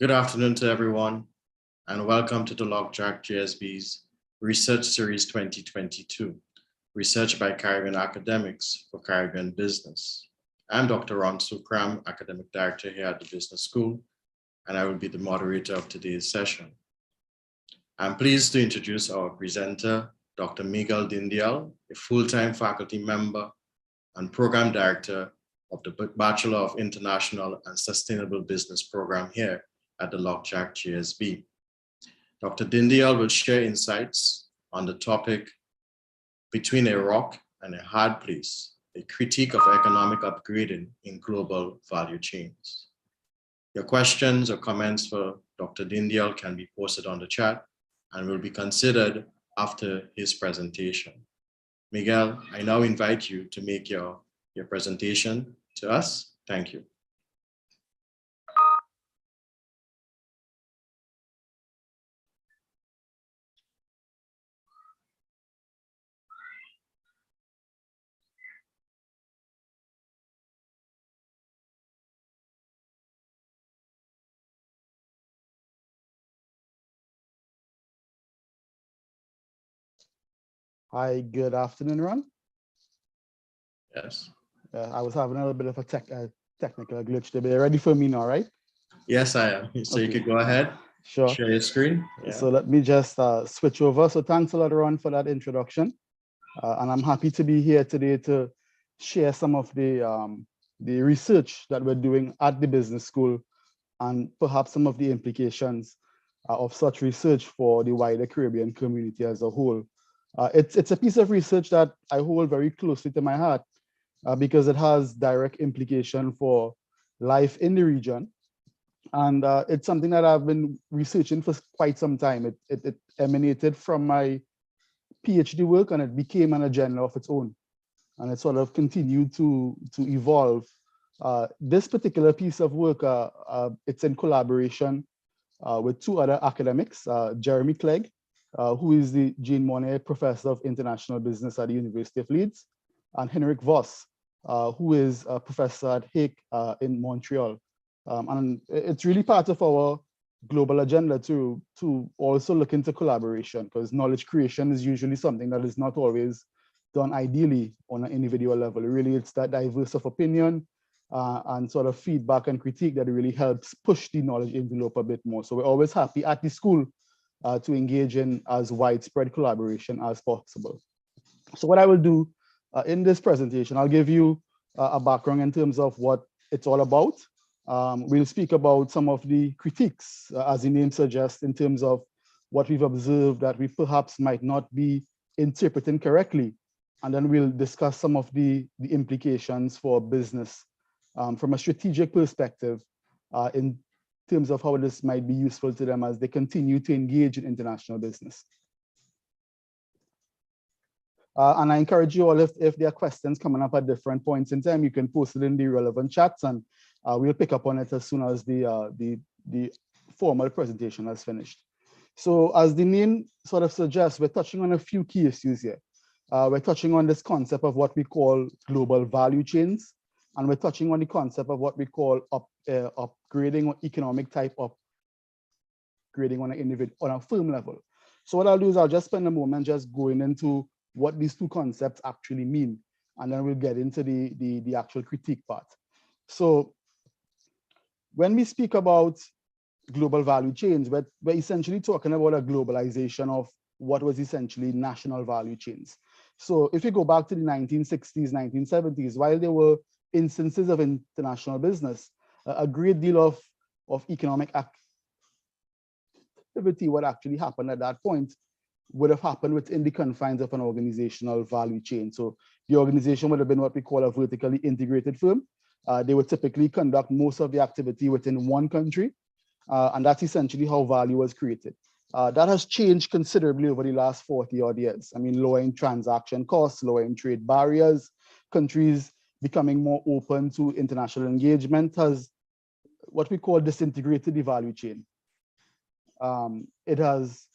Good afternoon to everyone, and welcome to the 𝗏𝗏𝗀𝗏 Research Series 2022, Research by Caribbean Academics for Caribbean Business. I'm Dr. Ron Sookram, Academic Director here at the Business School, and I will be the moderator of today's session. I'm pleased to introduce our presenter, Dr. Miguel Dindial, a full-time faculty member and Program Director of the Bachelor of International and Sustainable Business program here at the 𝗏𝗏𝗀𝗏. Dr. Dindial will share insights on the topic Between a Rock and a Hard Place, a critique of economic upgrading in global value chains. Your questions or comments for Dr. Dindial can be posted on the chat and will be considered after his presentation. Miguel, I now invite you to make your presentation to us. Thank you. Hi, good afternoon, Ron. Yes. I was having a little bit of a technical glitch there, but you're ready for me now, right? Yes, I am. So Okay. you could go ahead, Sure. share your screen. Yeah. So let me just switch over. So thanks a lot, Ron, for that introduction. And I'm happy to be here today to share some of the research that we're doing at the business school and perhaps some of the implications of such research for the wider Caribbean community as a whole. It's a piece of research that I hold very closely to my heart because it has direct implication for life in the region. And it's something that I've been researching for quite some time. It emanated from my PhD work and it became an agenda of its own. And it sort of continued to evolve. This particular piece of work, it's in collaboration with two other academics, 𝗟𝗏𝗀𝗏𝗏, who is the Jean Monnet Professor of International Business at the University of Leeds, and 𝗏𝗏𝗀𝗏𝗏, who is a professor at 𝗥𝗏𝗀𝗏 in Montreal. And it's really part of our global agenda to also look into collaboration, because knowledge creation is usually something that is not always done ideally on an individual level. Really, it's that diverse of opinion and sort of feedback and critique that really helps push the knowledge envelope a bit more. So we're always happy at the school to engage in as widespread collaboration as possible. So what I will do in this presentation, I'll give you a background in terms of what it's all about. We'll speak about some of the critiques, as the name suggests, in terms of what we've observed that we perhaps might not be interpreting correctly. And then we'll discuss some of the implications for business from a strategic perspective in terms of how this might be useful to them as they continue to engage in international business. And I encourage you all, if there are questions coming up at different points in time, you can post it in the relevant chats and we'll pick up on it as soon as the formal presentation has finished. So as the name sort of suggests, we're touching on a few key issues here. We're touching on this concept of what we call global value chains, and we're touching on the concept of what we call upgrading or economic type upgrading on an individual, on a firm level. So what I'll do is I'll just spend a moment just going into what these two concepts actually mean, and then we'll get into the actual critique part. So when we speak about global value chains, we're essentially talking about a globalization of what was essentially national value chains. So if you go back to the 1960s, 1970s, while there were instances of international business, a great deal of economic activity, what actually happened at that point would have happened within the confines of an organizational value chain. So the organization would have been what we call a vertically integrated firm. They would typically conduct most of the activity within one country, and that's essentially how value was created. That has changed considerably over the last 40 odd years. I mean, lowering transaction costs, lowering trade barriers, countries becoming more open to international engagement has what we call disintegrated the value chain. It has,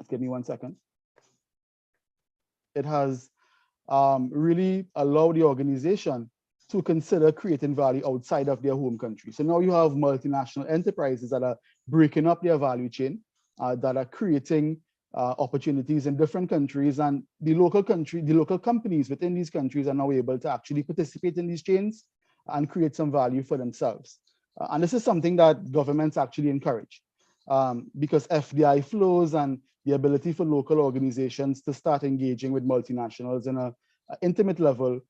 give me 1 second. It has really allowed the organization to consider creating value outside of their home country. So now you have multinational enterprises that are breaking up their value chain, that are creating opportunities in different countries, and the local companies within these countries are now able to actually participate in these chains and create some value for themselves. And this is something that governments actually encourage, because FDI flows and the ability for local organizations to start engaging with multinationals in an intimate level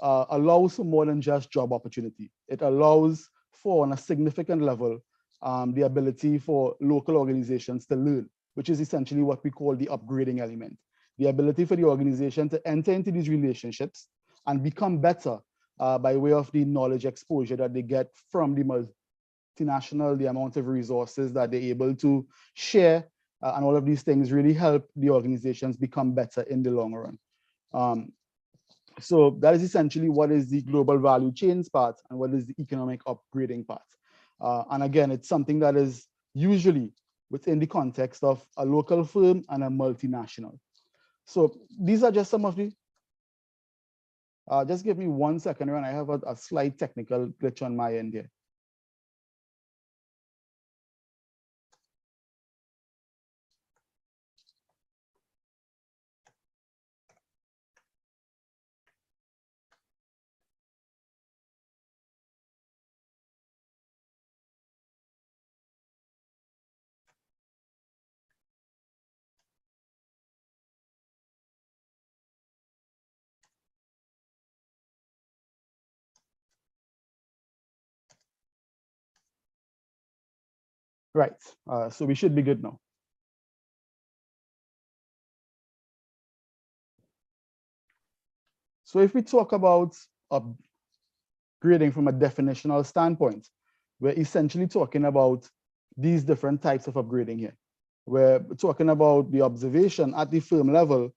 allows for more than just job opportunity. It allows for, on a significant level, the ability for local organizations to learn, which is essentially what we call the upgrading element. The ability for the organization to enter into these relationships and become better by way of the knowledge exposure that they get from the multinational, the amount of resources that they're able to share, and all of these things really help the organizations become better in the long run. So that is essentially what is the global value chains part and what is the economic upgrading part. And again, it's something that is usually within the context of a local firm and a multinational. So these are just some of the, just give me 1 second, and I have a slight technical glitch on my end here. Right, so we should be good now. So if we talk about upgrading from a definitional standpoint, we're essentially talking about these different types of upgrading here. We're talking about the observation at the firm level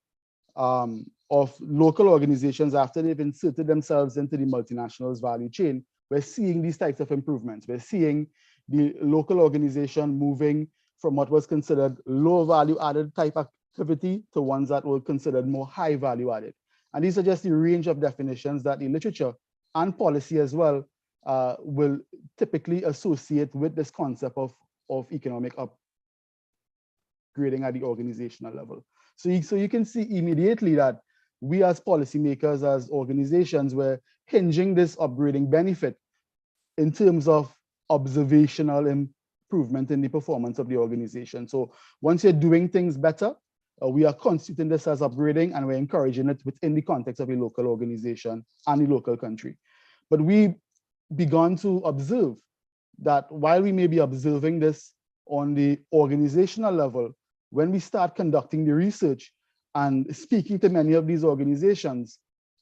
of local organizations after they've inserted themselves into the multinationals value chain. We're seeing these types of improvements. We're seeing the local organization moving from what was considered low value added type activity to ones that were considered more high value added. And these are just the range of definitions that the literature and policy as well will typically associate with this concept of economic upgrading at the organizational level. So you can see immediately that we as policymakers, as organizations, we're hinging this upgrading benefit in terms of observational improvement in the performance of the organization. So once you're doing things better, we are constituting this as upgrading, and we're encouraging it within the context of a local organization and the local country. But we began to observe that while we may be observing this on the organizational level, when we start conducting the research and speaking to many of these organizations,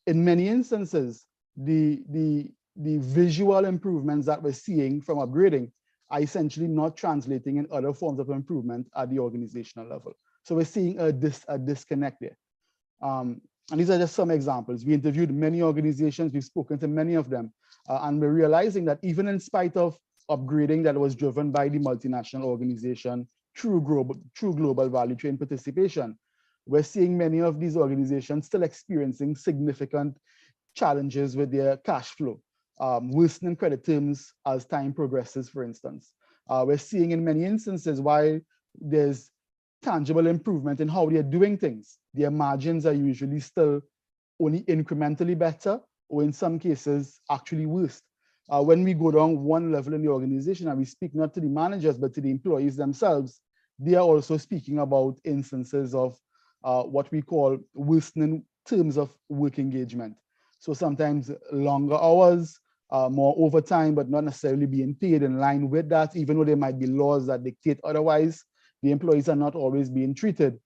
in many instances, the visual improvements that we're seeing from upgrading are essentially not translating in other forms of improvement at the organizational level. So we're seeing a disconnect there. And these are just some examples. We interviewed many organizations, we've spoken to many of them, and we're realizing that even in spite of upgrading that was driven by the multinational organization through global value chain participation, we're seeing many of these organizations still experiencing significant challenges with their cash flow, worsening credit terms as time progresses, for instance. We're seeing in many instances, while there's tangible improvement in how they're doing things, their margins are usually still only incrementally better, or in some cases actually worse. When we go down one level in the organization and we speak not to the managers but to the employees themselves, they are also speaking about instances of what we call worsening terms of work engagement. So sometimes longer hours, more overtime, but not necessarily being paid in line with that, even though there might be laws that dictate otherwise. The employees are not always being treated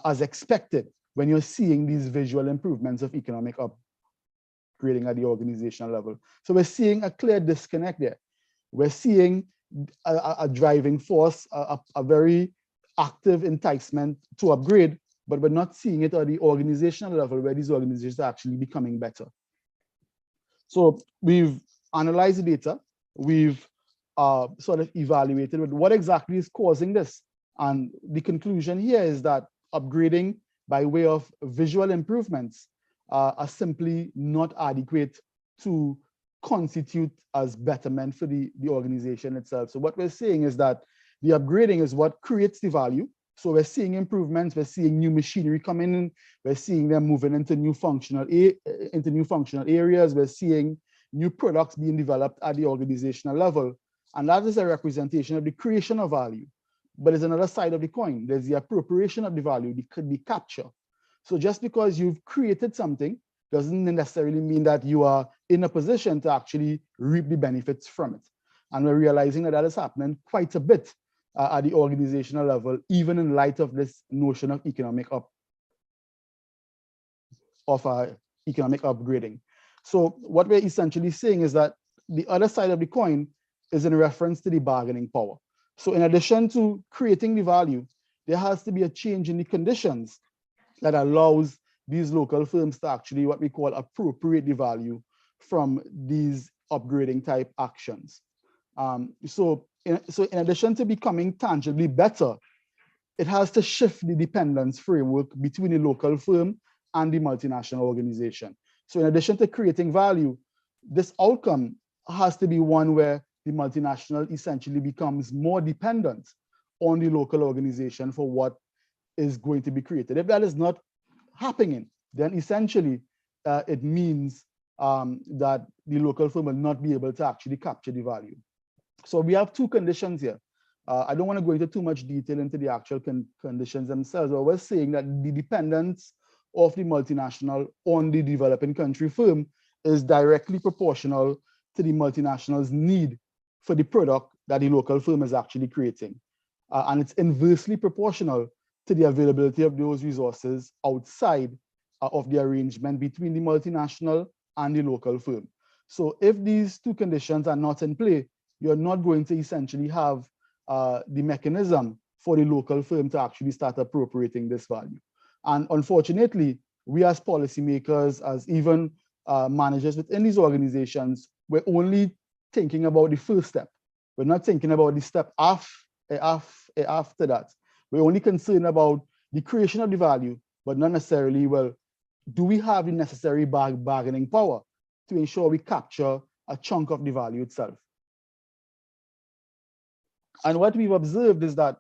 as expected when you're seeing these visual improvements of economic upgrading at the organizational level. So we're seeing a clear disconnect there. We're seeing a driving force, a very active enticement to upgrade, but we're not seeing it at the organizational level where these organizations are actually becoming better. So we've analyzed the data, we've sort of evaluated what exactly is causing this. And the conclusion here is that upgrading by way of visual improvements are simply not adequate to constitute as betterment for the organization itself. So what we're saying is that the upgrading is what creates the value. So we're seeing improvements, we're seeing new machinery coming in, we're seeing them moving into new functional areas, we're seeing new products being developed at the organizational level. And that is a representation of the creation of value. But there's another side of the coin. There's the appropriation of the value, the capture. So just because you've created something doesn't necessarily mean that you are in a position to actually reap the benefits from it. And we're realizing that that is happening quite a bit at the organizational level, even in light of this notion of economic upgrading. So what we're essentially saying is that the other side of the coin is in reference to the bargaining power. So in addition to creating the value, there has to be a change in the conditions that allows these local firms to actually what we call appropriate the value from these upgrading type actions. So in addition to becoming tangibly better, it has to shift the dependence framework between the local firm and the multinational organization. So in addition to creating value, this outcome has to be one where the multinational essentially becomes more dependent on the local organization for what is going to be created. If that is not happening, then essentially it means that the local firm will not be able to actually capture the value. So we have two conditions here. I don't want to go into too much detail into the actual conditions themselves, but we're saying that the dependence of the multinational on the developing country firm is directly proportional to the multinational's need for the product that the local firm is actually creating. And it's inversely proportional to the availability of those resources outside of the arrangement between the multinational and the local firm. So if these two conditions are not in play, you're not going to essentially have the mechanism for the local firm to actually start appropriating this value. And unfortunately, we as policymakers, as even managers within these organizations, we're only thinking about the first step. We're not thinking about the step after that. We're only concerned about the creation of the value, but not necessarily, well, do we have the necessary bargaining power to ensure we capture a chunk of the value itself? And what we've observed is that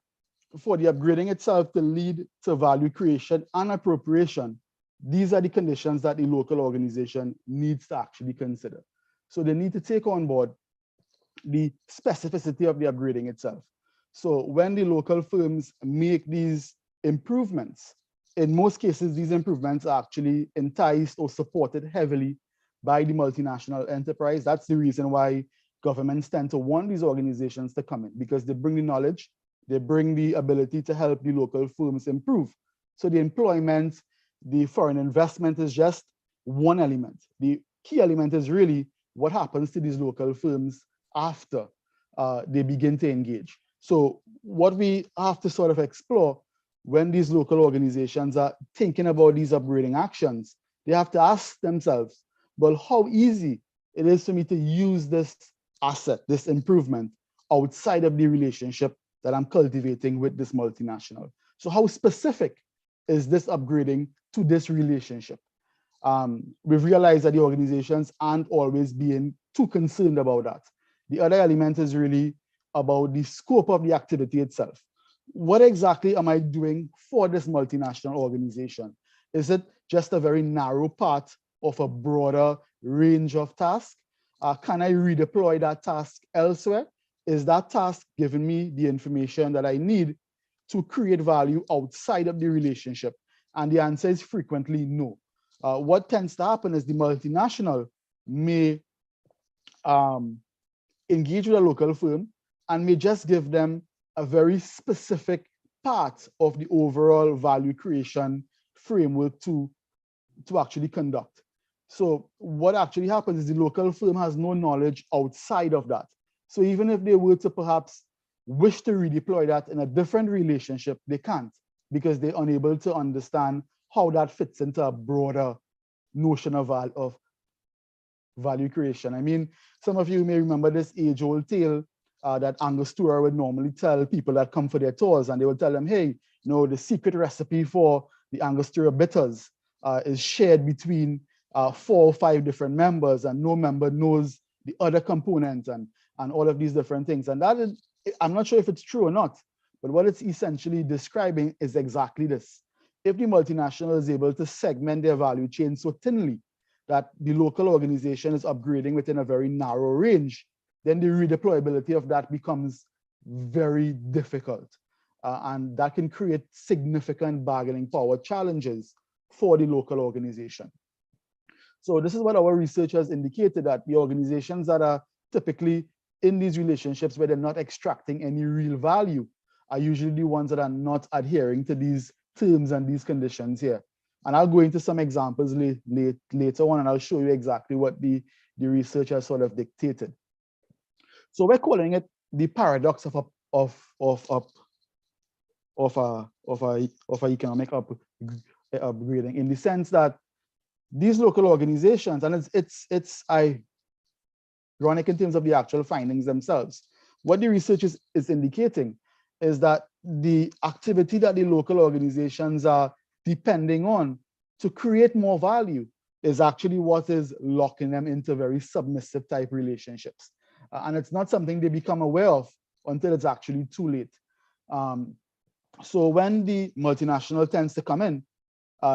for the upgrading itself to lead to value creation and appropriation, these are the conditions that the local organization needs to actually consider. So they need to take on board the specificity of the upgrading itself. So when the local firms make these improvements, in most cases, these improvements are actually enticed or supported heavily by the multinational enterprise. That's the reason why governments tend to want these organizations to come in, because they bring the knowledge, they bring the ability to help the local firms improve. So the employment, the foreign investment is just one element. The key element is really what happens to these local firms after they begin to engage. So what we have to sort of explore when these local organizations are thinking about these upgrading actions, they have to ask themselves, well, how easy it is for me to use this asset, this improvement, outside of the relationship that I'm cultivating with this multinational. So how specific is this upgrading to this relationship? We've realized that the organizations aren't always being too concerned about that. The other element is really about the scope of the activity itself. What exactly am I doing for this multinational organization? Is it just a very narrow part of a broader range of tasks? Can I redeploy that task elsewhere? Is that task giving me the information that I need to create value outside of the relationship? And the answer is frequently no. What tends to happen is the multinational may engage with a local firm and may just give them a very specific part of the overall value creation framework to actually conduct. So what actually happens is the local firm has no knowledge outside of that. So even if they were to perhaps wish to redeploy that in a different relationship, they can't, because they're unable to understand how that fits into a broader notion of value creation. I mean, some of you may remember this age-old tale that Angostura would normally tell people that come for their tours, and they would tell them, hey, you know, the secret recipe for the Angostura bitters is shared between 4 or 5 different members, and no member knows the other components and all of these different things. And that is, I'm not sure if it's true or not, but what it's essentially describing is exactly this. If the multinational is able to segment their value chain so thinly that the local organization is upgrading within a very narrow range, then the redeployability of that becomes very difficult. And that can create significant bargaining power challenges for the local organization. So this is what our research has indicated, that the organizations that are typically in these relationships where they're not extracting any real value are usually the ones that are not adhering to these terms and these conditions here. And I'll go into some examples later on, and I'll show you exactly what the research has sort of dictated. So we're calling it the paradox of economic upgrading, in the sense that these local organizations, and it's ironic in terms of the actual findings themselves. What the research is indicating is that the activity that the local organizations are depending on to create more value is actually what is locking them into very submissive type relationships. And it's not something they become aware of until it's actually too late. So when the multinational tends to come in,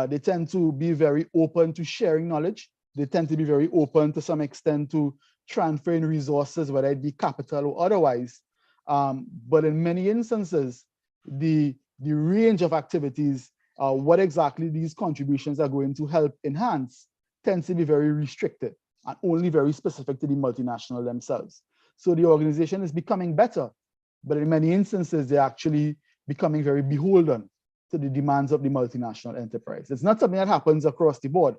they tend to be very open to sharing knowledge. They tend to be very open to some extent to transferring resources, whether it be capital or otherwise. But in many instances, the range of activities, what exactly these contributions are going to help enhance, tends to be very restricted and only very specific to the multinational themselves. So the organization is becoming better, but in many instances, they're actually becoming very beholden to the demands of the multinational enterprise. It's not something that happens across the board.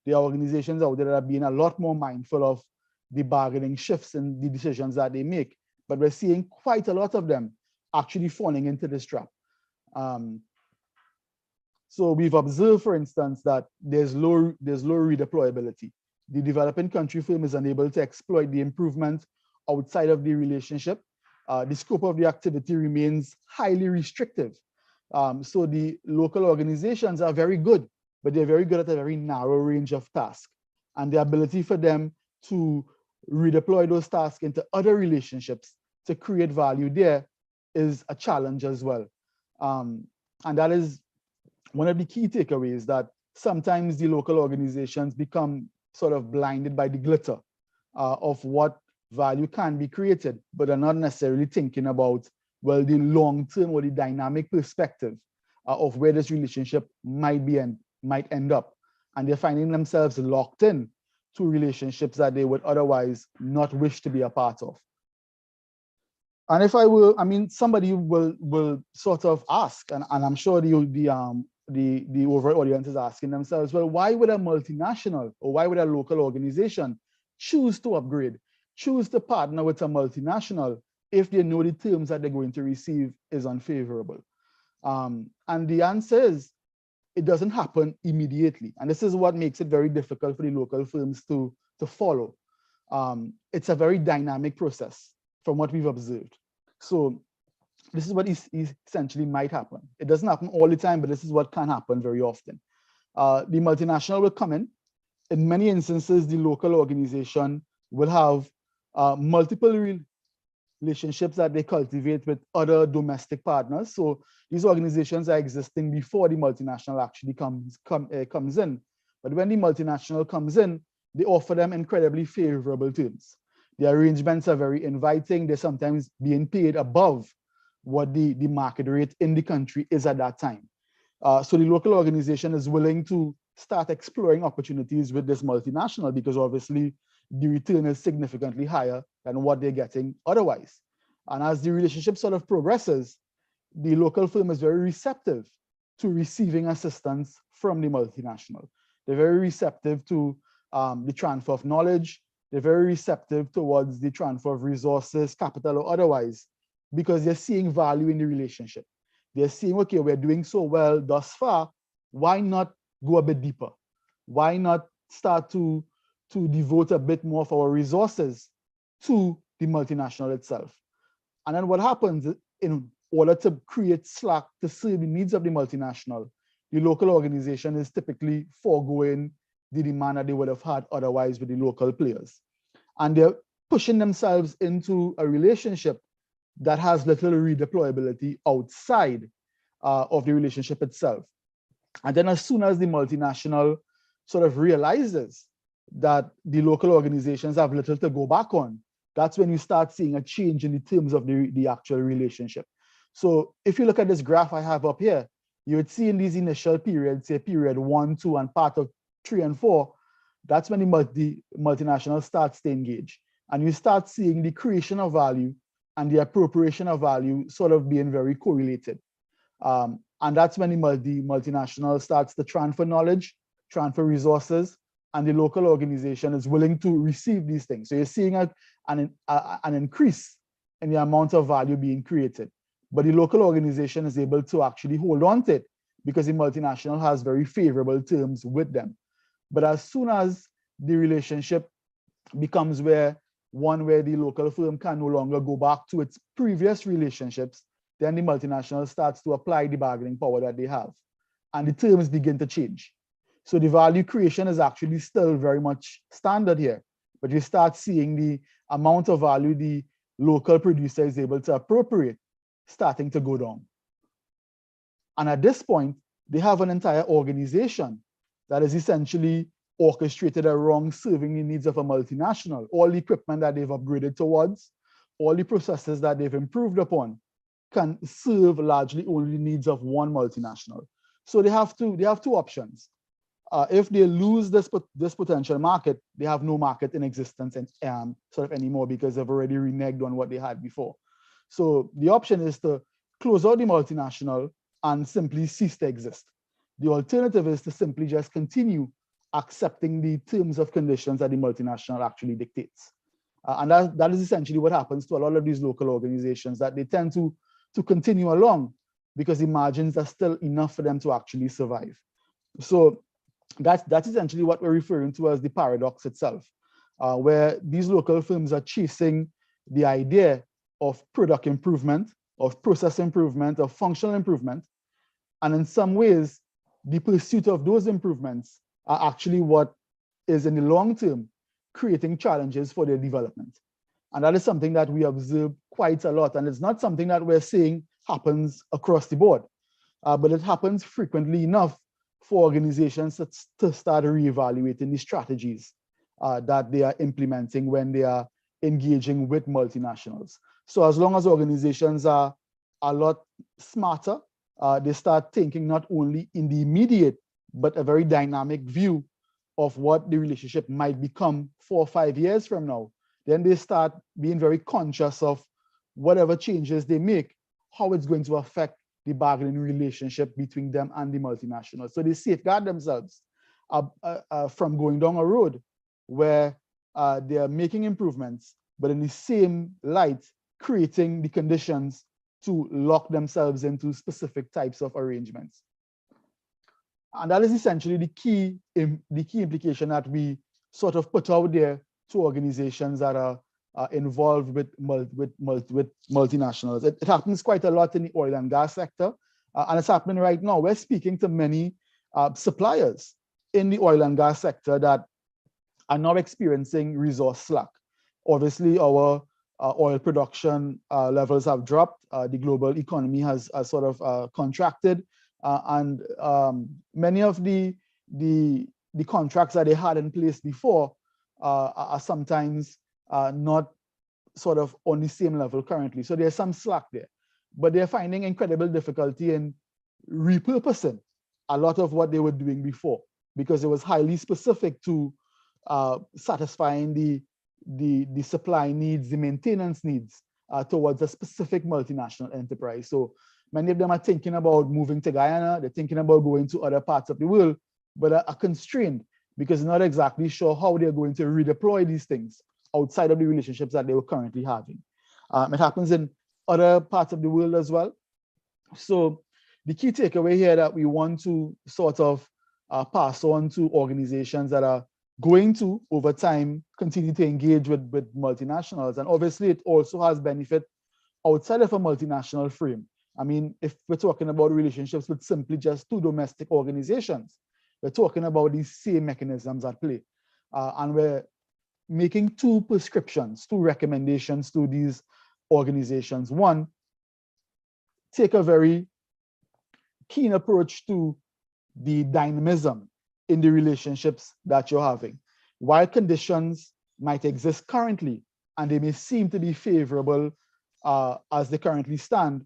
There are organizations out there that are being a lot more mindful of the bargaining shifts and the decisions that they make, but we're seeing quite a lot of them actually falling into this trap. So we've observed, for instance, that there's low redeployability. The developing country firm is unable to exploit the improvement outside of the relationship. The scope of the activity remains highly restrictive. So the local organizations are very good, but they're very good at a very narrow range of tasks. And the ability for them to redeploy those tasks into other relationships to create value there is a challenge as well. And that is one of the key takeaways, that sometimes the local organizations become sort of blinded by the glitter of what value can be created, but are not necessarily thinking about, well, the long-term or the dynamic perspective of where this relationship might end up. And they're finding themselves locked in to relationships that they would otherwise not wish to be a part of. And if I will, I mean, somebody will sort of ask, and I'm sure the overall audience is asking themselves, well, why would a multinational or why would a local organization choose to upgrade, choose to partner with a multinational if they know the terms that they're going to receive is unfavorable? And the answer is, it doesn't happen immediately. And this is what makes it very difficult for the local firms to follow. It's a very dynamic process from what we've observed. So this is what essentially might happen. It doesn't happen all the time, but this is what can happen very often. The multinational will come in. In many instances, the local organization will have multiple relationships that they cultivate with other domestic partners. So these organizations are existing before the multinational actually comes in. But when the multinational comes in, they offer them incredibly favorable terms. The arrangements are very inviting. They're sometimes being paid above what the market rate in the country is at that time. So the local organization is willing to start exploring opportunities with this multinational, because obviously the return is significantly higher than what they're getting otherwise. And as the relationship sort of progresses, the local firm is very receptive to receiving assistance from the multinational. They're very receptive to the transfer of knowledge. They're very receptive towards the transfer of resources, capital or otherwise, because they're seeing value in the relationship. They're seeing, okay, we're doing so well thus far, why not go a bit deeper? Why not start to devote a bit more of our resources to the multinational itself? And then what happens, in order to create slack to serve the needs of the multinational, the local organization is typically foregoing the demand that they would have had otherwise with the local players. And they're pushing themselves into a relationship that has little redeployability outside of the relationship itself. And then as soon as the multinational sort of realizes that the local organizations have little to go back on, that's when you start seeing a change in the terms of the actual relationship. So if you look at this graph I have up here, you would see in these initial periods, say period 1, 2, and part of 3 and 4, that's when the multinational starts to engage. And you start seeing the creation of value and the appropriation of value sort of being very correlated. And that's when the multinational starts to transfer knowledge, transfer resources, and the local organization is willing to receive these things. So you're seeing an increase in the amount of value being created. But the local organization is able to actually hold on to it because the multinational has very favorable terms with them. But as soon as the relationship becomes where the local firm can no longer go back to its previous relationships, then the multinational starts to apply the bargaining power that they have. And the terms begin to change. So the value creation is actually still very much standard here, but you start seeing the amount of value the local producer is able to appropriate starting to go down. And at this point, they have an entire organization that is essentially orchestrated around serving the needs of a multinational. All the equipment that they've upgraded towards, all the processes that they've improved upon can serve largely only the needs of one multinational. So they have two options. If they lose this potential market, they have no market in existence and sort of anymore because they've already reneged on what they had before. So the option is to close out the multinational and simply cease to exist. The alternative is to simply just continue accepting the terms of conditions that the multinational actually dictates. And that is essentially what happens to a lot of these local organizations, that they tend to continue along because the margins are still enough for them to actually survive. So that's essentially what we're referring to as the paradox itself, where these local firms are chasing the idea of product improvement, of process improvement, of functional improvement. And in some ways, the pursuit of those improvements are actually what is in the long term creating challenges for their development. And that is something that we observe quite a lot. And it's not something that we're saying happens across the board, but it happens frequently enough for organizations to start reevaluating the strategies that they are implementing when they are engaging with multinationals. So as long as organizations are a lot smarter, they start thinking not only in the immediate, but a very dynamic view of what the relationship might become 4 or 5 years from now. Then they start being very conscious of whatever changes they make, how it's going to affect the bargaining relationship between them and the multinational. So they safeguard themselves from going down a road where they are making improvements, but in the same light, creating the conditions to lock themselves into specific types of arrangements. And that is essentially the key implication that we sort of put out there to organizations that are involved with multinationals. It happens quite a lot in the oil and gas sector, and it's happening right now. We're speaking to many suppliers in the oil and gas sector that are now experiencing resource slack. Obviously, our oil production levels have dropped. The global economy has sort of contracted, and many of the contracts that they had in place before are sometimes not sort of on the same level currently. So there's some slack there, but they're finding incredible difficulty in repurposing a lot of what they were doing before because it was highly specific to satisfying the supply needs, the maintenance needs towards a specific multinational enterprise. So many of them are thinking about moving to Guyana, they're thinking about going to other parts of the world, but are constrained because they're not exactly sure how they're going to redeploy these things outside of the relationships that they were currently having. It happens in other parts of the world as well. So the key takeaway here that we want to sort of pass on to organizations that are going to, over time, continue to engage with multinationals. And obviously, it also has benefit outside of a multinational frame. I mean, if we're talking about relationships with simply just 2 domestic organizations, we're talking about these same mechanisms at play. And we're making two prescriptions, two recommendations to these organizations. One, take a very keen approach to the dynamism in the relationships that you're having. While conditions might exist currently, and they may seem to be favorable as they currently stand,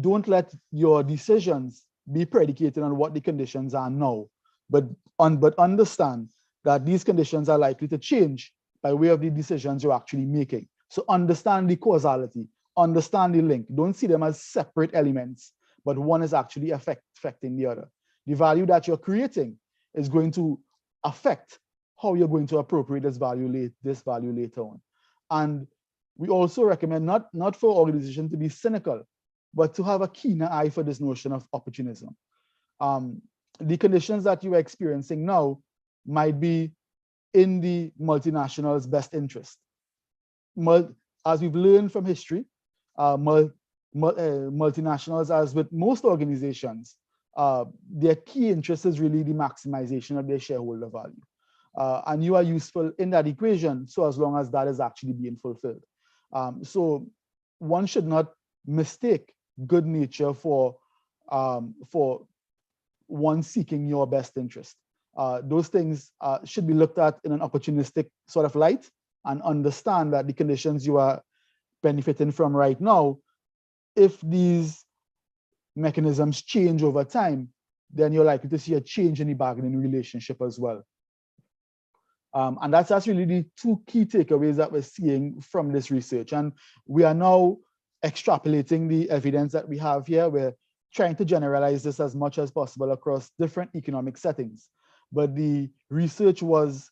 don't let your decisions be predicated on what the conditions are now, but understand that these conditions are likely to change by way of the decisions you're actually making. So understand the causality, understand the link. Don't see them as separate elements, but one is actually affecting the other. The value that you're creating is going to affect how you're going to appropriate this value later on. And we also recommend not for organizations to be cynical, but to have a keener eye for this notion of opportunism. The conditions that you are experiencing now might be in the multinational's best interest. As we've learned from history, multinationals, as with most organizations, their key interest is really the maximization of their shareholder value. And you are useful in that equation, so as long as that is actually being fulfilled. So one should not mistake good nature for one seeking your best interest. Those things should be looked at in an opportunistic sort of light, and understand that the conditions you are benefiting from right now, if these mechanisms change over time, then you're likely to see a change in the bargaining relationship as well. And that's really the two key takeaways that we're seeing from this research. And we are now extrapolating the evidence that we have here. We're trying to generalize this as much as possible across different economic settings. But the research was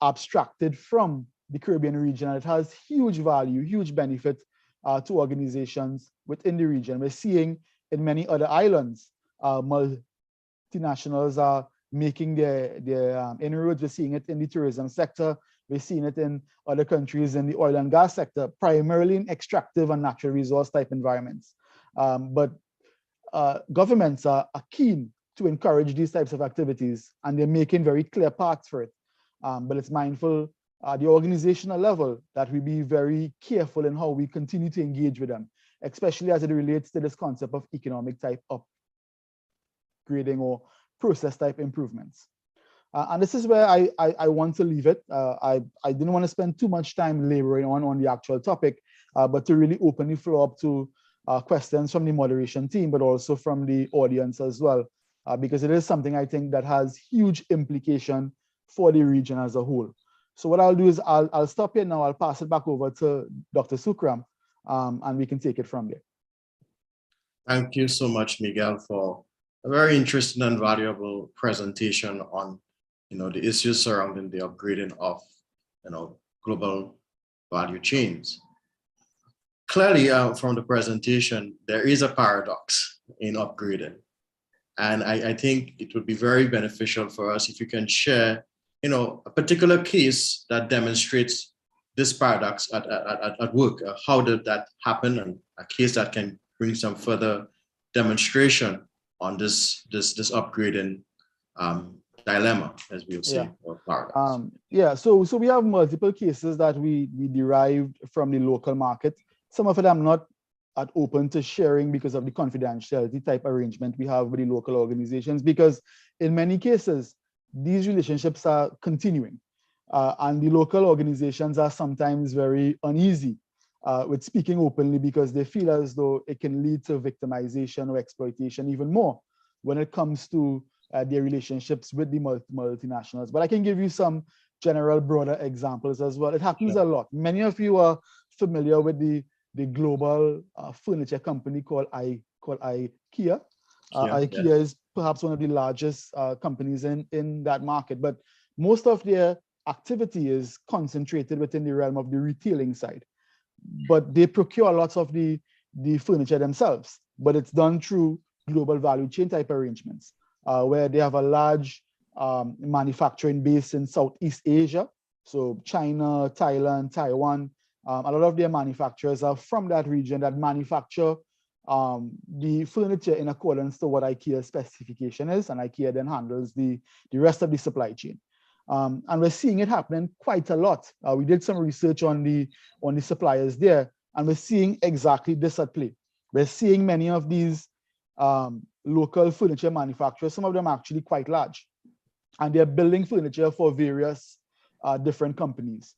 abstracted from the Caribbean region, and it has huge value, huge benefit to organizations within the region. We're seeing in many other islands, multinationals are making their inroads. We're seeing it in the tourism sector. We're seeing it in other countries in the oil and gas sector, primarily in extractive and natural resource type environments. But governments are keen to encourage these types of activities, and they're making very clear paths for it. But it's mindful at the organizational level that we be very careful in how we continue to engage with them, especially as it relates to this concept of economic type upgrading or process type improvements. And this is where I want to leave it. I didn't want to spend too much time laboring on the actual topic, but to really open the floor up to questions from the moderation team, but also from the audience as well, because it is something I think that has huge implication for the region as a whole. So what I'll do is I'll stop here now. I'll pass it back over to Dr. Sookram, and we can take it from there. Thank you so much, Miguel, for a very interesting and valuable presentation on the issues surrounding the upgrading of global value chains. Clearly, from the presentation, there is a paradox in upgrading. And I think it would be very beneficial for us if you can share a particular case that demonstrates this paradox at work. How did that happen? And a case that can bring some further demonstration on this upgrading dilemma, as we'll see, or paradox. So we have multiple cases that we derived from the local market. Some of it I'm not open to sharing because of the confidentiality type arrangement we have with the local organizations, because in many cases, these relationships are continuing. And the local organizations are sometimes very uneasy with speaking openly, because they feel as though it can lead to victimization or exploitation even more when it comes to their relationships with the multinationals. But I can give you some general broader examples as well. It happens a lot. Many of you are familiar with the global furniture company called IKEA. IKEA is perhaps one of the largest companies in that market, but most of their activity is concentrated within the realm of the retailing side. But they procure lots of the furniture themselves, but it's done through global value chain type arrangements, where they have a large manufacturing base in Southeast Asia, so China, Thailand, Taiwan. A lot of their manufacturers are from that region that manufacture the furniture in accordance to what IKEA's specification is, and IKEA then handles the rest of the supply chain. And we're seeing it happening quite a lot. We did some research on the suppliers there, and we're seeing exactly this at play. We're seeing many of these local furniture manufacturers, some of them actually quite large, and they're building furniture for various different companies,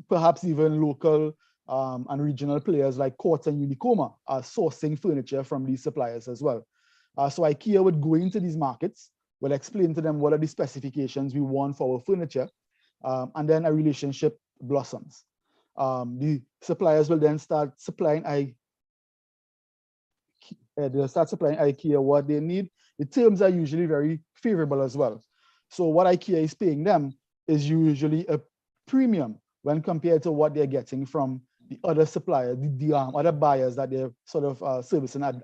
perhaps even local and regional players like Courts and Unicoma are sourcing furniture from these suppliers as well. So IKEA would go into these markets, will explain to them what are the specifications we want for our furniture, and then a relationship blossoms. The suppliers will then start supplying IKEA what they need. The terms are usually very favorable as well. So what IKEA is paying them is usually a premium when compared to what they're getting from the other suppliers, the other buyers that they're sort of servicing at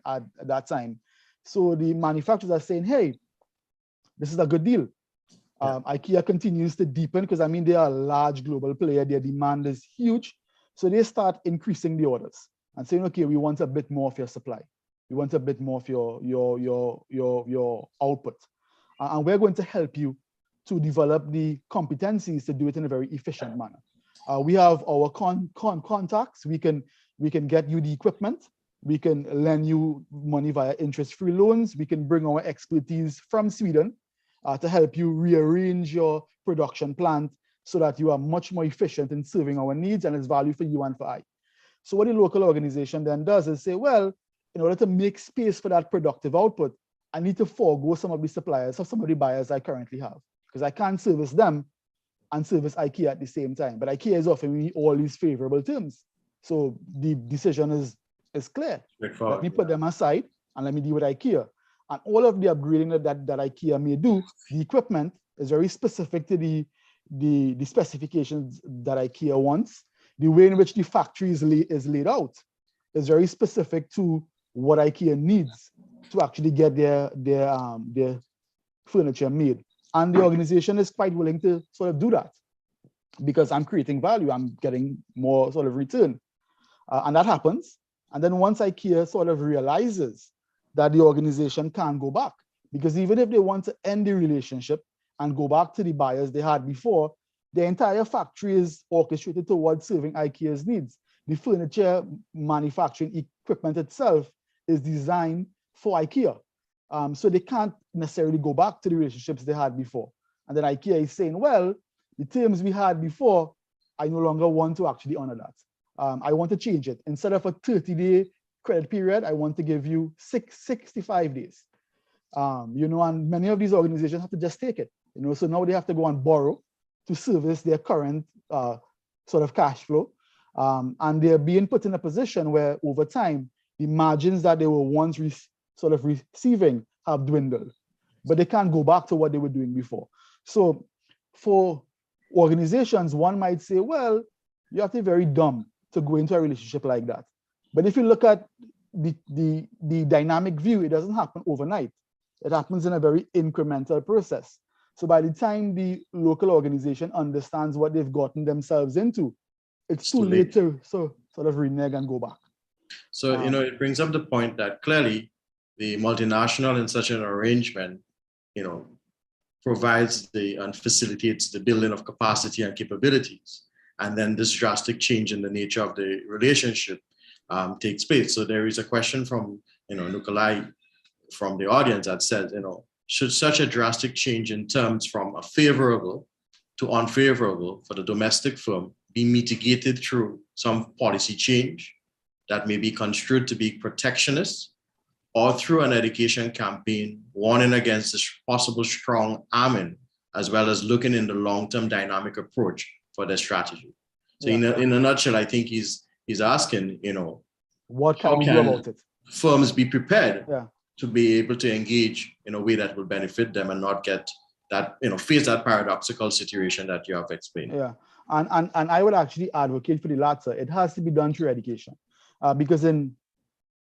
that time. So the manufacturers are saying, hey, this is a good deal. IKEA continues to deepen because, I mean, they are a large global player. Their demand is huge. So they start increasing the orders and saying, okay, we want a bit more of your supply. We want a bit more of your output. And we're going to help you to develop the competencies to do it in a very efficient manner. We have our contacts. We can get you the equipment. We can lend you money via interest-free loans. We can bring our expertise from Sweden to help you rearrange your production plant so that you are much more efficient in serving our needs and it's value for you and for I. So what the local organization then does is say, well, in order to make space for that productive output, I need to forego some of the suppliers or some of the buyers I currently have, because I can't service them and service IKEA at the same time. But IKEA is offering me all these favorable terms. So the decision is clear. Let me put them aside and let me deal with IKEA. And all of the upgrading that IKEA may do, the equipment is very specific to the specifications that IKEA wants. The way in which the factory is laid out is very specific to what IKEA needs to actually get their furniture made. And the organization is quite willing to sort of do that because I'm creating value, I'm getting more sort of return. And that happens. And then once IKEA sort of realizes that the organization can't go back, because even if they want to end the relationship and go back to the buyers they had before, the entire factory is orchestrated towards serving IKEA's needs. The furniture manufacturing equipment itself is designed for IKEA. So they can't necessarily go back to the relationships they had before. And then IKEA is saying, well, the terms we had before, I no longer want to actually honor that. I want to change it. Instead of a 30-day credit period, I want to give you 65 days. And many of these organizations have to just take it. So now they have to go and borrow to service their current sort of cash flow. And they're being put in a position where over time, the margins that they were once sort of receiving have dwindled, but they can't go back to what they were doing before. So for organizations, one might say, well, you have to be very dumb to go into a relationship like that. But if you look at the dynamic view, it doesn't happen overnight. It happens in a very incremental process. So by the time the local organization understands what they've gotten themselves into, it's too late to sort of renege and go back. So, it brings up the point that clearly the multinational in such an arrangement, provides and facilitates the building of capacity and capabilities. And then this drastic change in the nature of the relationship takes place. So there is a question from, 𝗏𝗏𝗀𝗏 from the audience that says, should such a drastic change in terms from a favorable to unfavorable for the domestic firm be mitigated through some policy change that may be construed to be protectionist, or through an education campaign warning against this possible strong arming, as well as looking in the long-term dynamic approach for their strategy? So in a nutshell, I think he's asking, what can we do about it? Firms be prepared to be able to engage in a way that will benefit them and not get that, face that paradoxical situation that you have explained. Yeah, and I would actually advocate for the latter. It has to be done through education, because in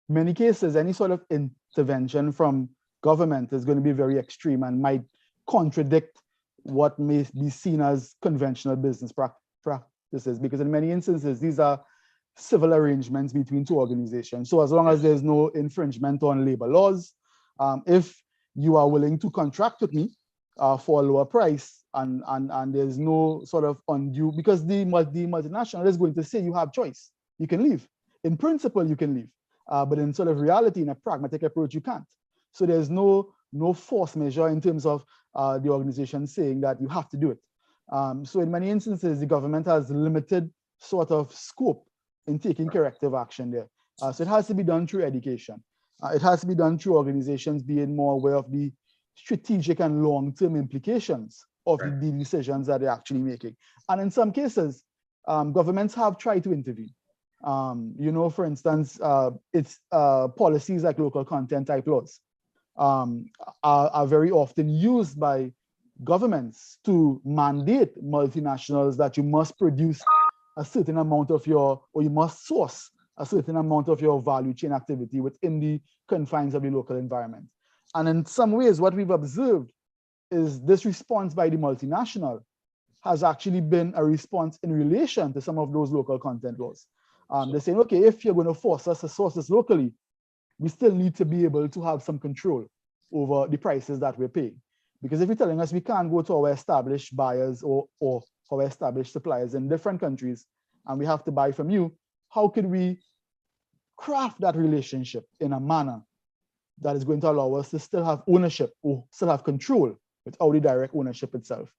many cases, any sort of intervention from government is going to be very extreme and might contradict what may be seen as conventional business practices, because in many instances, these are civil arrangements between two organizations. So as long as there's no infringement on labor laws, if you are willing to contract with me for a lower price, and there's no sort of undue, because the multinational is going to say you have choice, you can leave. In principle, you can leave, but in sort of reality, in a pragmatic approach, you can't. So there's no force measure in terms of the organization saying that you have to do it. So in many instances, the government has limited sort of scope in taking corrective action there. So it has to be done through education. It has to be done through organizations being more aware of the strategic and long-term implications of the decisions that they're actually making. And in some cases, governments have tried to intervene. You know, for instance, it's policies like local content type laws are very often used by governments to mandate multinationals that you must produce a certain amount of your, or you must source a certain amount of your value chain activity within the confines of the local environment. And in some ways, what we've observed is this response by the multinational has actually been a response in relation to some of those local content laws. They're saying, okay, if you're going to force us to source this locally, we still need to be able to have some control over the prices that we're paying. Because if you're telling us we can't go to our established buyers or our established suppliers in different countries, and we have to buy from you, how could we craft that relationship in a manner that is going to allow us to still have ownership or still have control without the direct ownership itself?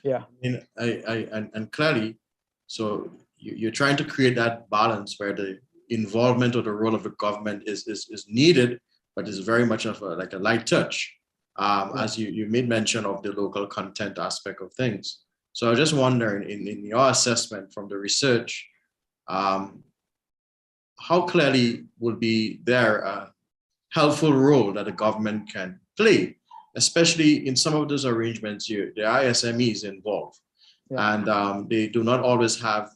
Yeah. And clearly, so you're trying to create that balance where the involvement or the role of the government is needed, but is very much of like a light touch, as you made mention of the local content aspect of things. So I was just wondering, in your assessment from the research, how clearly would be there a helpful role that the government can play, especially in some of those arrangements? There are SMEs involved, and they do not always have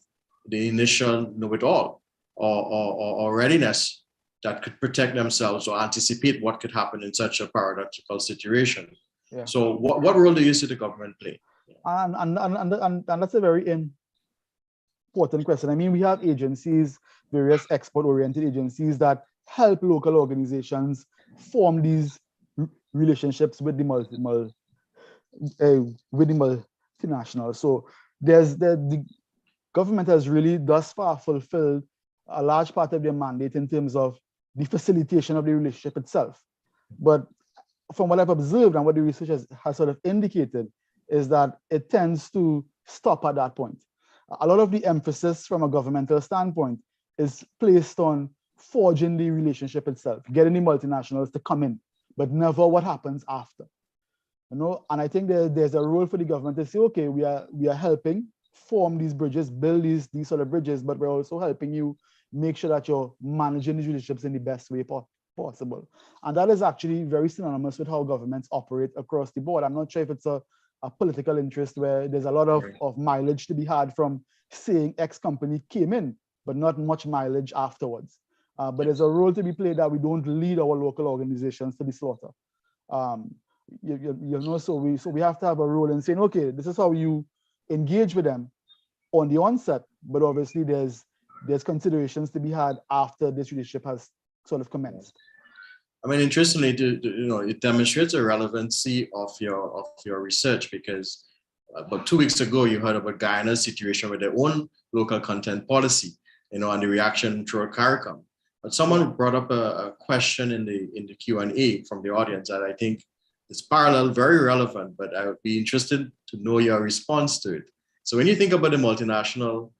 the initial know-it-all or readiness that could protect themselves or anticipate what could happen in such a paradoxical situation. So what role do you see the government play? And that's a very important question. I mean, we have agencies, various export-oriented agencies that help local organizations form these relationships with the multinational. So the government has really thus far fulfilled a large part of their mandate in terms of the facilitation of the relationship itself. But from what I've observed and what the research has sort of indicated is that it tends to stop at that point. A lot of the emphasis from a governmental standpoint is placed on forging the relationship itself, getting the multinationals to come in, but never what happens after. You know, and I think there's a role for the government to say, okay, we are helping form these bridges, build these sort of bridges, but we're also helping you make sure that you're managing these relationships in the best way possible. And that is actually very synonymous with how governments operate across the board. I'm not sure if it's a political interest where there's a lot of mileage to be had from saying X company came in, but not much mileage afterwards. But there's a role to be played that we don't lead our local organizations to the slaughter. You know, so we have to have a role in saying, okay, this is how you engage with them on the onset, but obviously there's considerations to be had after this relationship has sort of commenced. I mean, interestingly, you know, it demonstrates the relevancy of your research, because about 2 weeks ago, you heard about Guyana's situation with their own local content policy, you know, and the reaction through CARICOM. But someone brought up a question in the Q&A from the audience that I think is parallel, very relevant, but I would be interested to know your response to it. So when you think about the multinational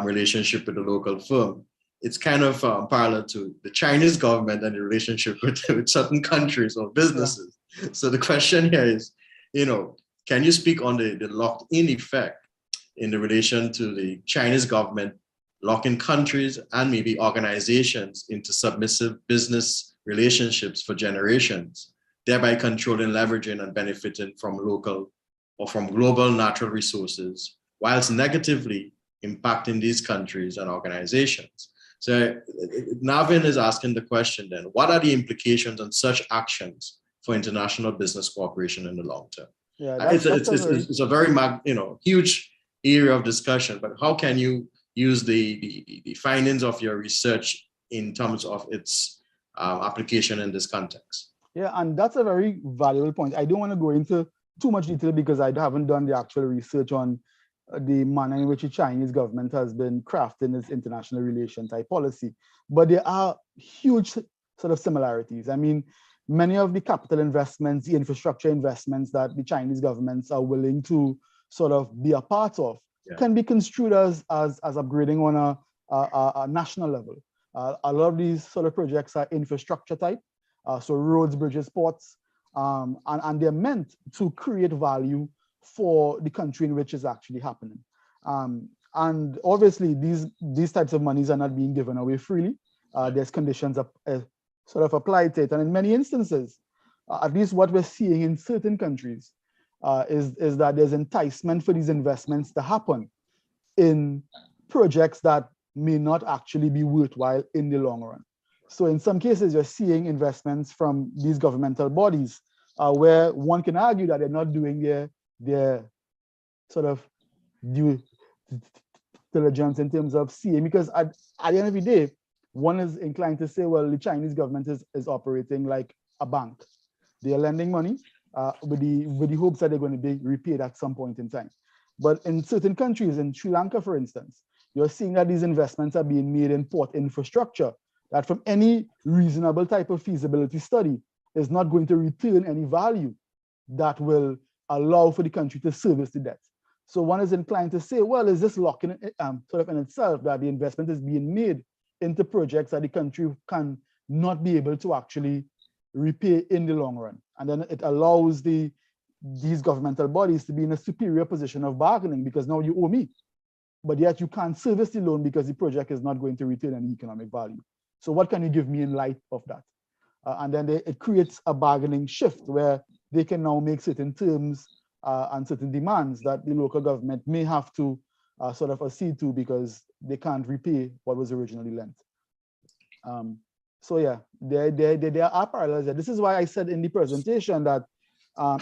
relationship with the local firm, it's kind of parallel to the Chinese government and the relationship with certain countries or businesses. Yeah. So the question here is, you know, can you speak on the locked-in effect in the relation to the Chinese government locking countries and maybe organizations into submissive business relationships for generations, thereby controlling, leveraging, and benefiting from local or from global natural resources, whilst negatively impacting these countries and organizations? So Navin is asking the question then, what are the implications on such actions for international business cooperation in the long term? Yeah, it's a very huge area of discussion, but how can you use the findings of your research in terms of its application in this context? Yeah, and that's a very valuable point. I don't want to go into too much detail because I haven't done the actual research on the manner in which the Chinese government has been crafting its international relation type policy. But there are huge sort of similarities. I mean, many of the capital investments, the infrastructure investments that the Chinese governments are willing to sort of be a part of can be construed as upgrading on a national level. A lot of these sort of projects are infrastructure type, so roads, bridges, ports, and they're meant to create value for the country in which it's actually happening. And obviously, these types of monies are not being given away freely. There's conditions sort of applied to it. And in many instances, at least what we're seeing in certain countries, is that there's enticement for these investments to happen in projects that may not actually be worthwhile in the long run. So in some cases, you're seeing investments from these governmental bodies where one can argue that they're not doing their sort of due diligence in terms of seeing, because at the end of the day, one is inclined to say, well, the Chinese government is operating like a bank. They are lending money with the hopes that they're going to be repaid at some point in time. But in certain countries, in Sri Lanka, for instance, you're seeing that these investments are being made in port infrastructure that from any reasonable type of feasibility study is not going to return any value that will allow for the country to service the debt. So one is inclined to say, well, is this locking sort of in itself that the investment is being made into projects that the country can not be able to actually repay in the long run? And then it allows these governmental bodies to be in a superior position of bargaining, because now you owe me, but yet you can't service the loan because the project is not going to return any economic value. So what can you give me in light of that? And then it creates a bargaining shift where they can now make certain terms and certain demands that the local government may have to sort of accede to because they can't repay what was originally lent. So yeah, there are parallels there. This is why I said in the presentation that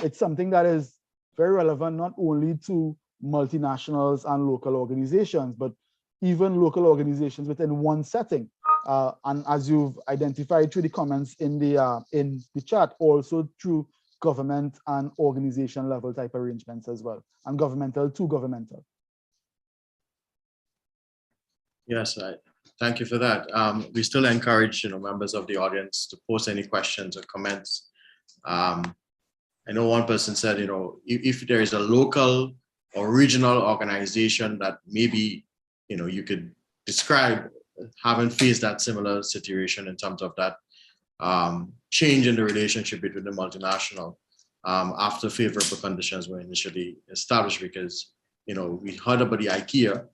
it's something that is very relevant not only to multinationals and local organizations, but even local organizations within one setting. And as you've identified through the comments in the chat, also through government and organization level type arrangements as well, and governmental to governmental. Yes, thank you for that. We still encourage members of the audience to post any questions or comments. I know one person said, if there is a local or regional organization that maybe you could describe having faced that similar situation in terms of that change in the relationship between the multinational after favorable conditions were initially established, because we heard about the IKEA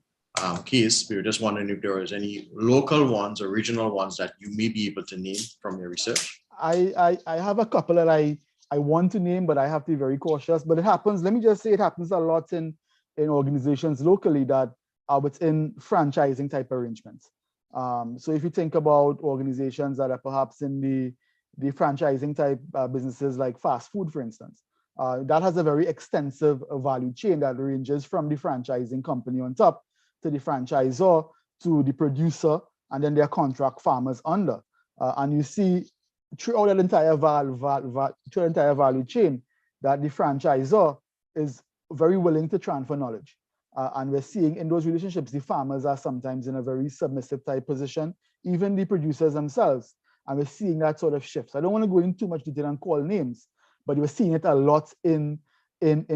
case. We were just wondering if there was any local ones or regional ones that you may be able to name from your research. I have a couple that I want to name, but I have to be very cautious. But it happens, let me just say, it happens a lot in organizations locally that are within franchising type arrangements. So if you think about organizations that are perhaps in the franchising type businesses like fast food, for instance, that has a very extensive value chain that ranges from the franchising company on top to the franchisor to the producer, and then their contract farmers under. And you see throughout that entire value chain that the franchisor is very willing to transfer knowledge. And we're seeing in those relationships, the farmers are sometimes in a very submissive type position, even the producers themselves. And we're seeing that sort of shift. So I don't want to go into too much detail and call names, but we're seeing it a lot in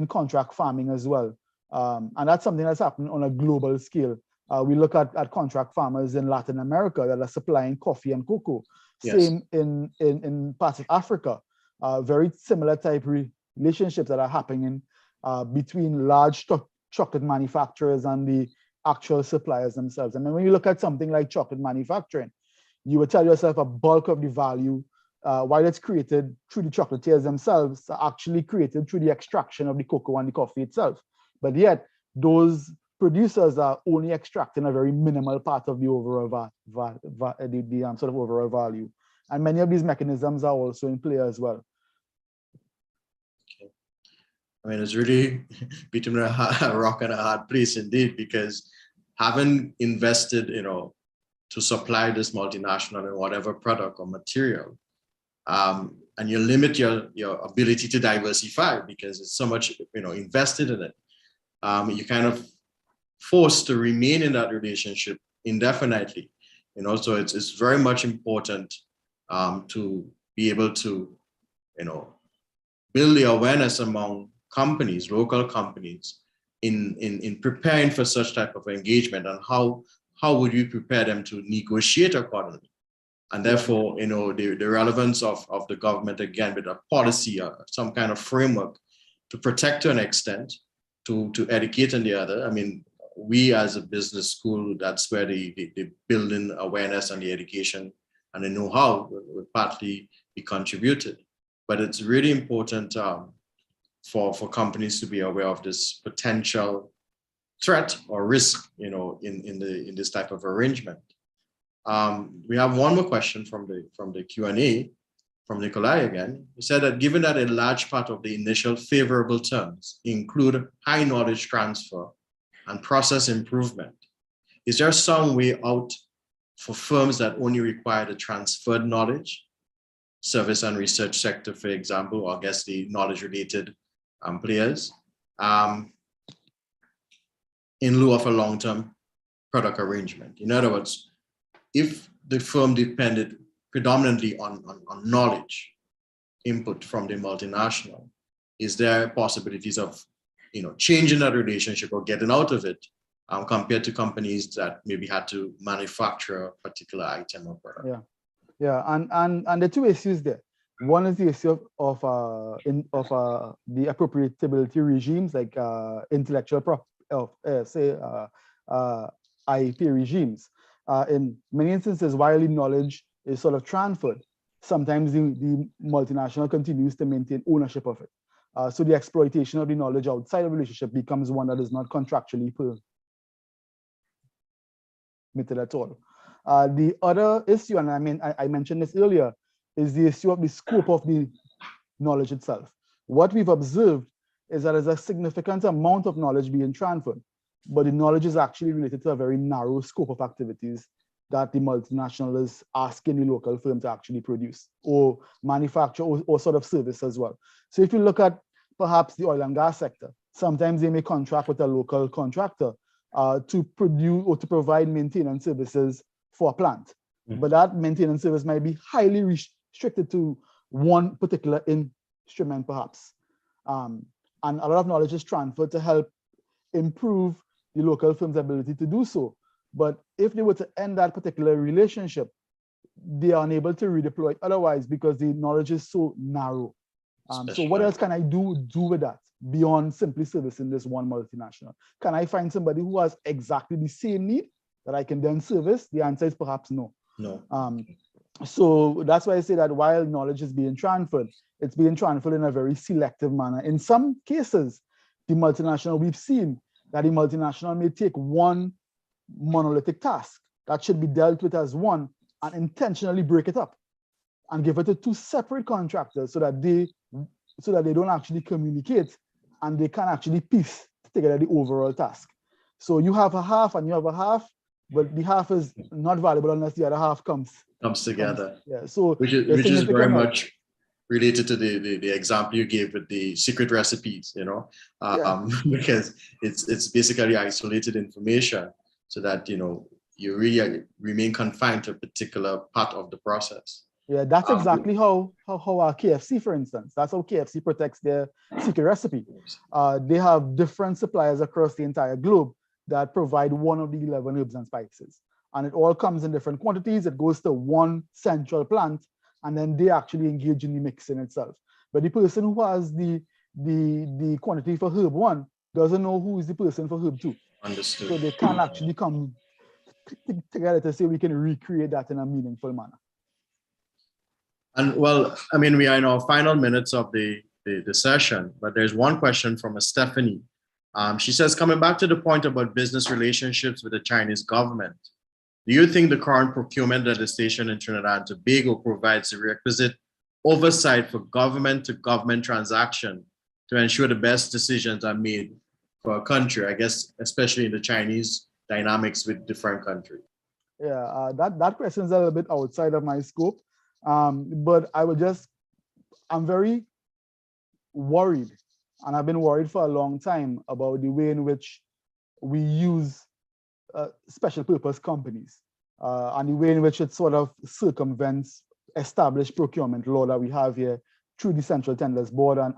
contract farming as well. And that's something that's happening on a global scale. We look at contract farmers in Latin America that are supplying coffee and cocoa. Yes. Same in parts of Africa. Very similar type relationships that are happening between large chocolate manufacturers and the actual suppliers themselves. I mean, when you look at something like chocolate manufacturing, you would tell yourself a bulk of the value, while it's created through the chocolatiers themselves, are actually created through the extraction of the cocoa and the coffee itself. But yet, those producers are only extracting a very minimal part of the overall sort of overall value. And many of these mechanisms are also in play as well. I mean, it's really between a rock and a hard place indeed, because having invested, to supply this multinational in whatever product or material, and and you limit your ability to diversify because it's so much, invested in it. You kind of forced to remain in that relationship indefinitely. So it's very much important to be able to, build the awareness among companies, local companies, in preparing for such type of engagement, and how would you prepare them to negotiate accordingly. And therefore, the relevance of the government, again, with a policy or some kind of framework to protect to an extent, to educate on the other. I mean, we as a business school, that's where the building awareness and the education and the know-how will partly be contributed. But it's really important for companies to be aware of this potential threat or risk, in this type of arrangement. We have one more question from the Q&A from Nikolai again. He said that given that a large part of the initial favorable terms include high knowledge transfer and process improvement, is there some way out for firms that only require the transferred knowledge, service and research sector, for example, or I guess the knowledge related players, in lieu of a long-term product arrangement? In other words, if the firm depended predominantly on knowledge input from the multinational, is there possibilities of changing that relationship or getting out of it, compared to companies that maybe had to manufacture a particular item or product? Yeah, and the two issues there. One is the issue of the appropriatability regimes, like intellectual IP regimes. In many instances, while the knowledge is sort of transferred, sometimes the multinational continues to maintain ownership of it. So the exploitation of the knowledge outside of the relationship becomes one that is not contractually permitted at all. The other issue, and I mentioned this earlier, is the issue of the scope of the knowledge itself. What we've observed is that there's a significant amount of knowledge being transferred, but the knowledge is actually related to a very narrow scope of activities that the multinational is asking the local firm to actually produce or manufacture or sort of service as well. So if you look at perhaps the oil and gas sector, sometimes they may contract with a local contractor to produce or to provide maintenance services for a plant. But that maintenance service might be highly restricted to one particular instrument, perhaps. And a lot of knowledge is transferred to help improve the local firm's ability to do so. But if they were to end that particular relationship, they are unable to redeploy it otherwise because the knowledge is so narrow. So what else can I do with that beyond simply servicing this one multinational? Can I find somebody who has exactly the same need that I can then service? The answer is perhaps no. No. So that's why I say that while knowledge is being transferred, it's being transferred in a very selective manner. In some cases, the multinational, we've seen that the multinational may take one monolithic task that should be dealt with as one and intentionally break it up and give it to two separate contractors so that they don't actually communicate and they can actually piece together the overall task. So you have a half and you have a half, but the half is not valuable unless the other half comes together. Yeah. So which is very much related to the example you gave with the secret recipes, because it's basically isolated information so that you really remain confined to a particular part of the process. Yeah, that's exactly how our KFC, for instance, that's how KFC protects their secret recipe. They have different suppliers across the entire globe that provide one of the 11 herbs and spices. And it all comes in different quantities. It goes to one central plant, and then they actually engage in the mixing itself. But the person who has the quantity for herb 1 doesn't know who is the person for herb 2. Understood. So they can't actually come together to say we can recreate that in a meaningful manner. And well, I mean, we are in our final minutes of the session, but there's one question from a Stephanie. She says, coming back to the point about business relationships with the Chinese government, do you think the current procurement legislation in Trinidad and Tobago provides the requisite oversight for government-to-government transaction to ensure the best decisions are made for a country, I guess, especially in the Chinese dynamics with different countries? Yeah, that question is a little bit outside of my scope, but I would just I'm very worried, and I've been worried for a long time about the way in which we use special purpose companies and the way in which it sort of circumvents established procurement law that we have here through the Central Tenders Board and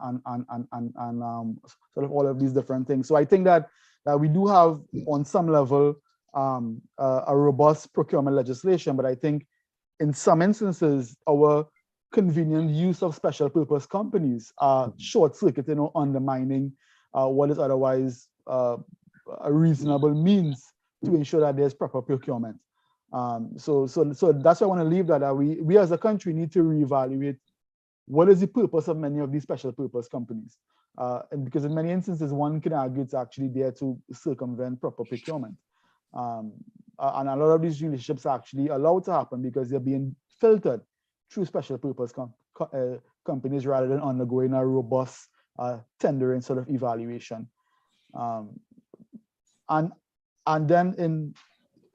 sort of all of these different things. So I think that we do have, on some level, a robust procurement legislation, but I think in some instances, our convenient use of special purpose companies are short-circuiting or undermining what is otherwise a reasonable means to ensure that there's proper procurement. So that's why I want to leave that we as a country need to reevaluate what is the purpose of many of these special purpose companies. And because in many instances, one can argue it's actually there to circumvent proper procurement. And a lot of these relationships are actually allowed to happen because they're being filtered through special purpose companies rather than undergoing a robust tendering sort of evaluation. And then in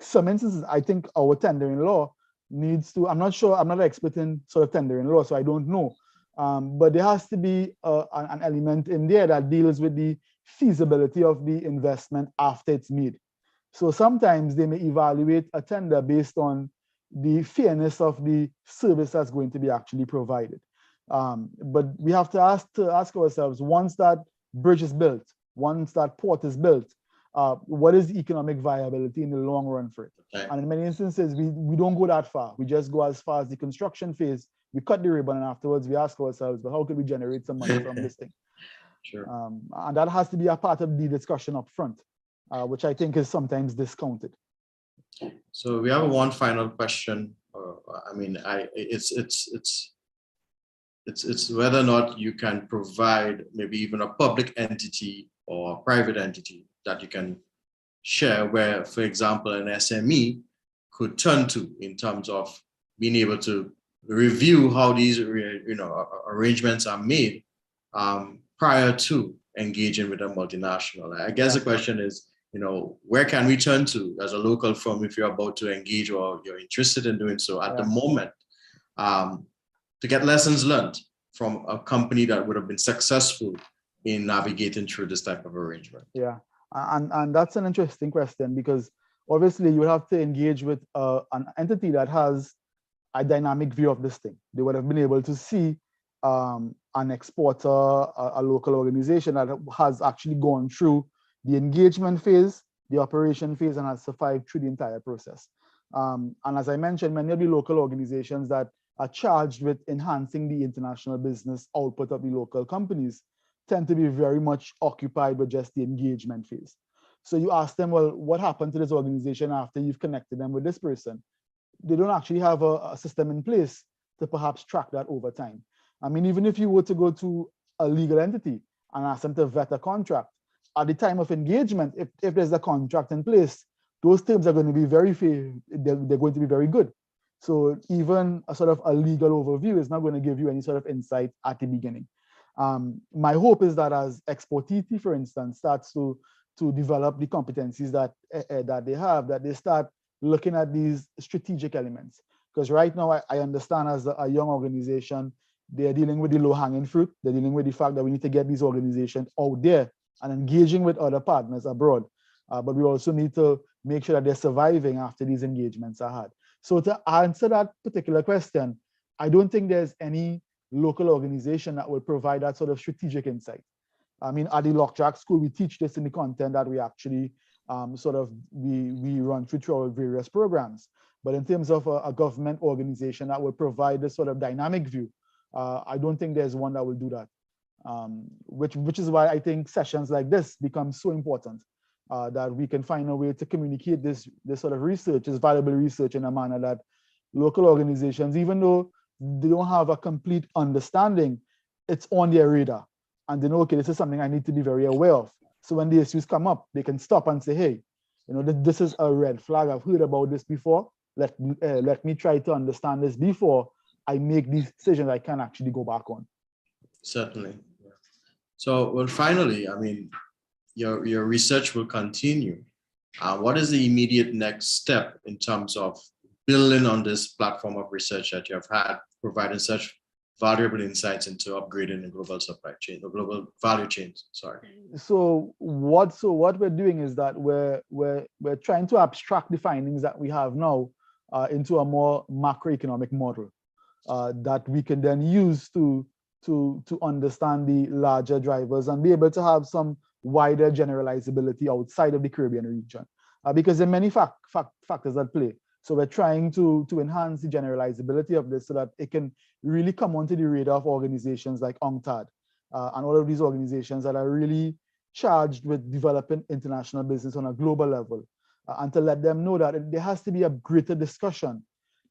some instances, I think our tendering law needs to, I'm not sure, I'm not an expert in sort of tendering law, so I don't know. But there has to be an element in there that deals with the feasibility of the investment after it's made. So sometimes they may evaluate a tender based on the fairness of the service that's going to be actually provided. But we have to ask ourselves, once that bridge is built, once that port is built, what is the economic viability in the long run for it? Okay. And in many instances, we don't go that far. We just go as far as the construction phase. We cut the ribbon, and afterwards we ask ourselves, but how could we generate some money from this thing? Sure. And that has to be a part of the discussion up front, which I think is sometimes discounted. So we have one final question. I mean, it's whether or not you can provide maybe even a public entity or a private entity that you can share where, for example, an SME could turn to in terms of being able to review how these arrangements are made prior to engaging with a multinational. I guess the question is, where can we turn to as a local firm if you're about to engage or you're interested in doing so at the moment to get lessons learned from a company that would have been successful in navigating through this type of arrangement? Yeah, and that's an interesting question, because obviously you have to engage with an entity that has a dynamic view of this thing. They would have been able to see an exporter, a local organization that has actually gone through the engagement phase, the operation phase, and has survived through the entire process. And as I mentioned, many of the local organizations that are charged with enhancing the international business output of the local companies tend to be very much occupied with just the engagement phase. So you ask them, well, what happened to this organization after you've connected them with this person? They don't actually have a system in place to perhaps track that over time. I mean, even if you were to go to a legal entity and ask them to vet a contract, at the time of engagement, if there's a contract in place, those terms are going to be they're going to be very good. So even a sort of a legal overview is not going to give you any sort of insight at the beginning. My hope is that as 𝗥𝗿𝗄𝗲, for instance, starts to develop the competencies that they have, that they start looking at these strategic elements. Because right now, I understand as a young organization, they're dealing with the low-hanging fruit. They're dealing with the fact that we need to get these organizations out there and engaging with other partners abroad. But we also need to make sure that they're surviving after these engagements are had. So to answer that particular question, I don't think there's any local organization that will provide that sort of strategic insight. I mean, at the 𝗏𝗏𝗀 school, we teach this in the content that we actually we run through our various programs. But in terms of a government organization that will provide this sort of dynamic view, I don't think there's one that will do that. Which is why I think sessions like this become so important, that we can find a way to communicate this sort of research, this valuable research, in a manner that local organizations, even though they don't have a complete understanding, it's on their radar. And they know, okay, this is something I need to be very aware of. So when the issues come up, they can stop and say, hey, this is a red flag. I've heard about this before. Let me try to understand this before I make these decisions I can actually go back on. Certainly. So, well, finally, I mean, your research will continue. What is the immediate next step in terms of building on this platform of research that you have had, providing such valuable insights into upgrading the global supply chain, the global value chains. Sorry. So what we're doing is that we're trying to abstract the findings that we have now into a more macroeconomic model that we can then use to understand the larger drivers and be able to have some wider generalizability outside of the Caribbean region, because there are many factors at play. So we're trying to enhance the generalizability of this so that it can really come onto the radar of organizations like UNCTAD and all of these organizations that are really charged with developing international business on a global level, and to let them know that there has to be a greater discussion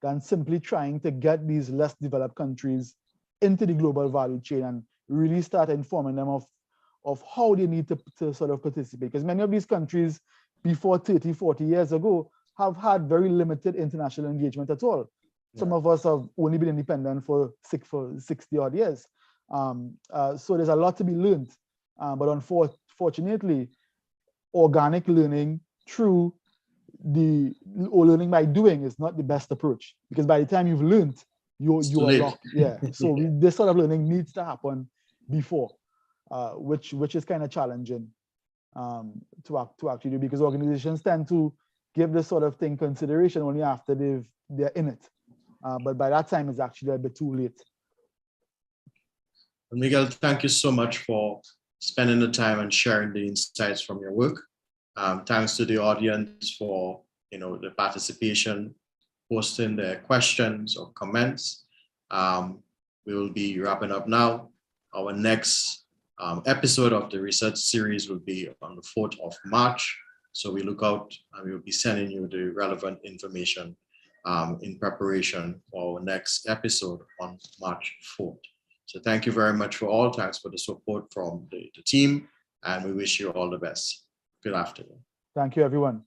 than simply trying to get these less developed countries into the global value chain and really start informing them of how they need to sort of participate. Because many of these countries before 30, 40 years ago have had very limited international engagement at all. Yeah. Some of us have only been independent for 60 odd years. So there's a lot to be learned. But unfortunately, organic learning through learning by doing is not the best approach, because by the time you've learned, you are locked. Yeah. So this sort of learning needs to happen before, which is kind of challenging to actually do, because organizations tend to give this sort of thing consideration only after they're in it. But by that time, it's actually a bit too late. Miguel, thank you so much for spending the time and sharing the insights from your work. Thanks to the audience for the participation, posting their questions or comments. We will be wrapping up now. Our next episode of the research series will be on the 4th of March. So we look out and we will be sending you the relevant information in preparation for our next episode on March 4th. So thank you very much for all. Thanks for the support from the team, and we wish you all the best. Good afternoon. Thank you, everyone.